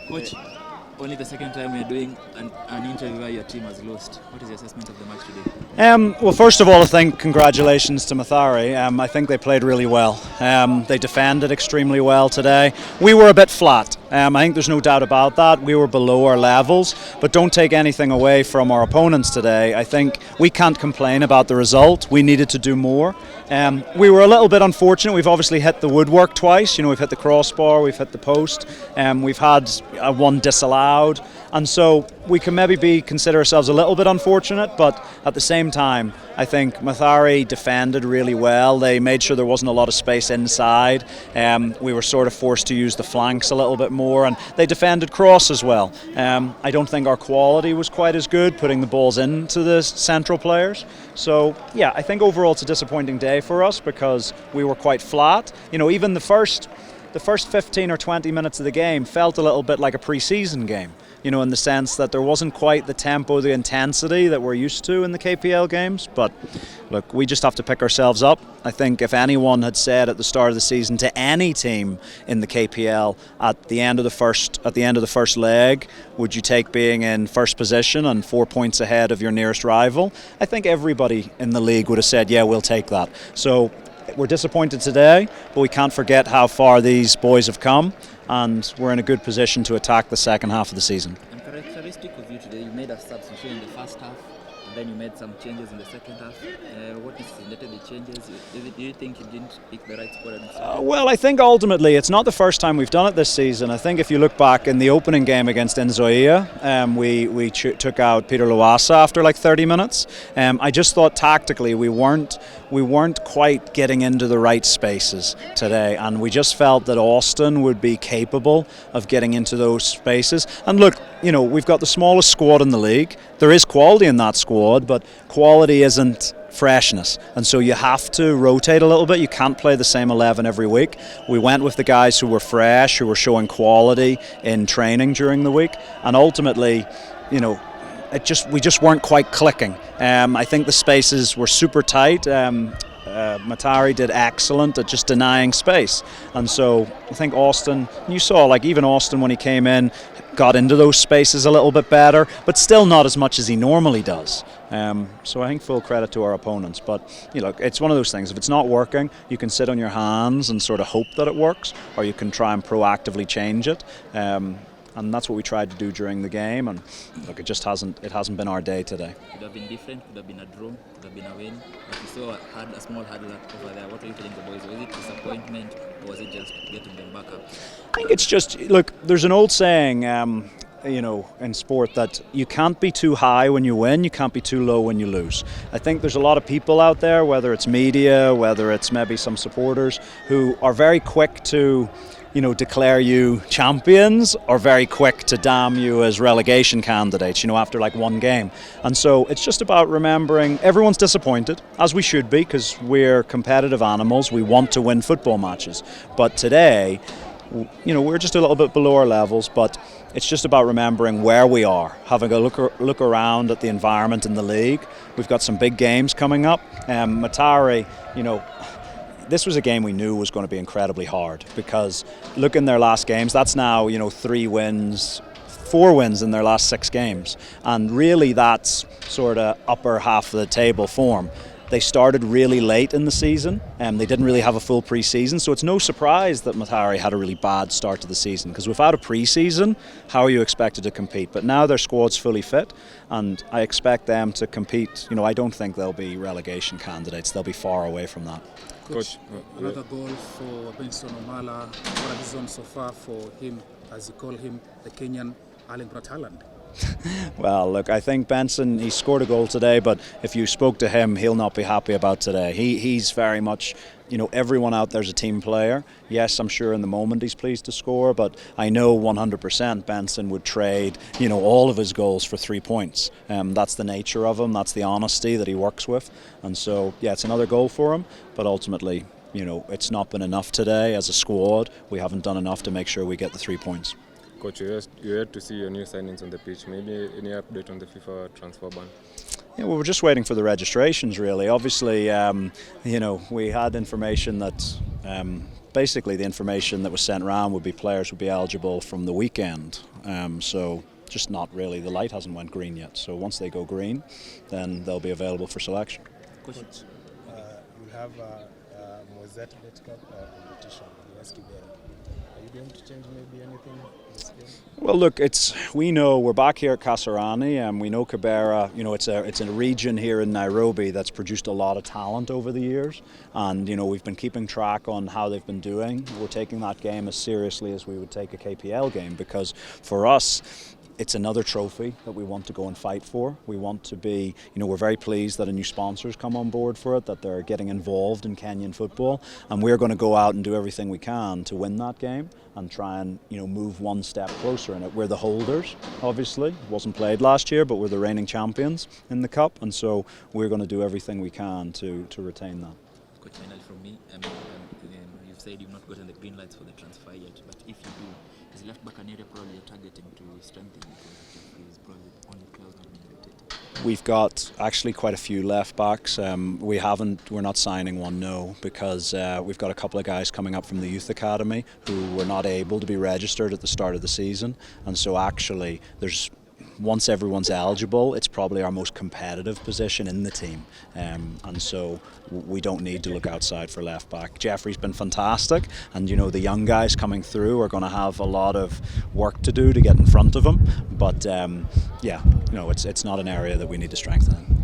Coach, only the second time we're doing an interview where your team has lost. What is your assessment of the match today? Well, first of all, I think congratulations to Mathare. I think they played really well. They defended extremely well today. We were a bit flat. I think there's no doubt about that. We were below our levels, but don't take anything away from our opponents today. I think we can't complain about the result. We needed to do more. We were a little bit unfortunate. We've obviously hit the woodwork twice. We've hit the crossbar, we've hit the post. We've had one disallowed. And so we can maybe consider ourselves a little bit unfortunate, but at the same time, I think Mathare defended really well. They made sure there wasn't a lot of space inside. We were sort of forced to use the flanks a little bit more, and they defended cross as well. I don't think our quality was quite as good, putting the balls into the central players. So, yeah, I think overall it's a disappointing day for us because we were quite flat. Even the first 15 or 20 minutes of the game felt a little bit like a pre-season game. In the sense that there wasn't quite the tempo, the intensity that we're used to in the KPL games. But look, we just have to pick ourselves up. I think if anyone had said at the start of the season to any team in the KPL at the end of the first leg, would you take being in first position and 4 points ahead of your nearest rival? I think everybody in the league would have said, yeah, we'll take that. So we're disappointed today, but we can't forget how far these boys have come, and we're in a good position to attack the second half of the season. And characteristic of you today, you made a substitution in the first half, and then you made some changes in the second half. What necessitated the changes? Do you think you didn't pick the right squad? Well, I think ultimately it's not the first time we've done it this season. I think if you look back in the opening game against Nzoia, we took out Peter Luasa after like 30 minutes. I just thought tactically we weren't quite getting into the right spaces today, and we just felt that Austin would be capable of getting into those spaces. And look, we've got the smallest squad in the league. There is quality in that squad, but quality isn't freshness, and so you have to rotate a little bit. You can't play the same 11 every week. We went with the guys who were fresh, who were showing quality in training during the week, and ultimately, we just weren't quite clicking. I think the spaces were super tight. Mathare did excellent at just denying space, and so I think Austin, you saw even Austin when he came in, got into those spaces a little bit better, but still not as much as he normally does. So I think full credit to our opponents. But it's one of those things. If it's not working, you can sit on your hands and sort of hope that it works, or you can try and proactively change it. And that's what we tried to do during the game. And look, it hasn't been our day today. Could have been different. Could have been a draw. Could have been a win. But you saw had a small hurdle over there. What are you feeling, the boys? Was it disappointment, or was it just getting them back up? I think it's just, look, there's an old saying, in sport, that you can't be too high when you win, you can't be too low when you lose. I think there's a lot of people out there, whether it's media, whether it's maybe some supporters, who are very quick to declare you champions, or very quick to damn you as relegation candidates, after one game. And so it's just about remembering everyone's disappointed, as we should be, because we're competitive animals. We want to win football matches. But today, we're just a little bit below our levels, but it's just about remembering where we are, having a look around at the environment in the league. We've got some big games coming up. Mathare, this was a game we knew was going to be incredibly hard, because look in their last games, that's now 4 wins in their last 6 games, and really that's sort of upper half of the table form. They started really late in the season, and they didn't really have a full pre-season, so it's no surprise that Mathare had a really bad start to the season, because without a pre-season, how are you expected to compete? But now their squad's fully fit, and I expect them to compete. I don't think they'll be relegation candidates. They'll be far away from that. Coach, another goal for Benson Omala. What has done so far for him, as you call him, the Kenyan Erling Haaland? Well, look, I think Benson, he scored a goal today, but if you spoke to him, he'll not be happy about today. He's very much, everyone out there's a team player. Yes, I'm sure in the moment he's pleased to score, but I know 100% Benson would trade, all of his goals for 3 points. That's the nature of him, that's the honesty that he works with. And so, yeah, it's another goal for him, but ultimately, it's not been enough today as a squad. We haven't done enough to make sure we get the 3 points. Coach, you had to see your new signings on the pitch. Maybe any update on the FIFA transfer ban? Yeah, well, we're just waiting for the registrations, really. Obviously, we had information that basically the information that was sent around would be players would be eligible from the weekend. So just not really, the light hasn't went green yet. So once they go green, then they'll be available for selection. Coach, you'll have Mozart Bet Cup competition against Kibera. Are you going to change maybe anything in this game? Well, look, we know we're back here at Kasarani, and we know Kibera. You know, it's a region here in Nairobi that's produced a lot of talent over the years, and you know we've been keeping track on how they've been doing. We're taking that game as seriously as we would take a KPL game, because for us, it's another trophy that we want to go and fight for. We want to be, you know, we're very pleased that a new sponsor's come on board for it, that they're getting involved in Kenyan football, and we're going to go out and do everything we can to win that game and try and, you know, move one step closer in it. We're the holders, obviously. It wasn't played last year, but we're the reigning champions in the cup, and so we're going to do everything we can to retain that. Coach, finally from me, you've said you've not gotten the green lights for the transfer yet, but if you do, is left back an area probably you're targeting to strengthen, because Jeffrey is probably the only player not being rotated? We've got actually quite a few left backs. We're not signing one, no, because we've got a couple of guys coming up from the youth academy who were not able to be registered at the start of the season, and so actually once everyone's eligible, it's probably our most competitive position in the team, and so we don't need to look outside for left back. Jeffrey's been fantastic, and you know the young guys coming through are going to have a lot of work to do to get in front of him, but yeah, you know it's not an area that we need to strengthen.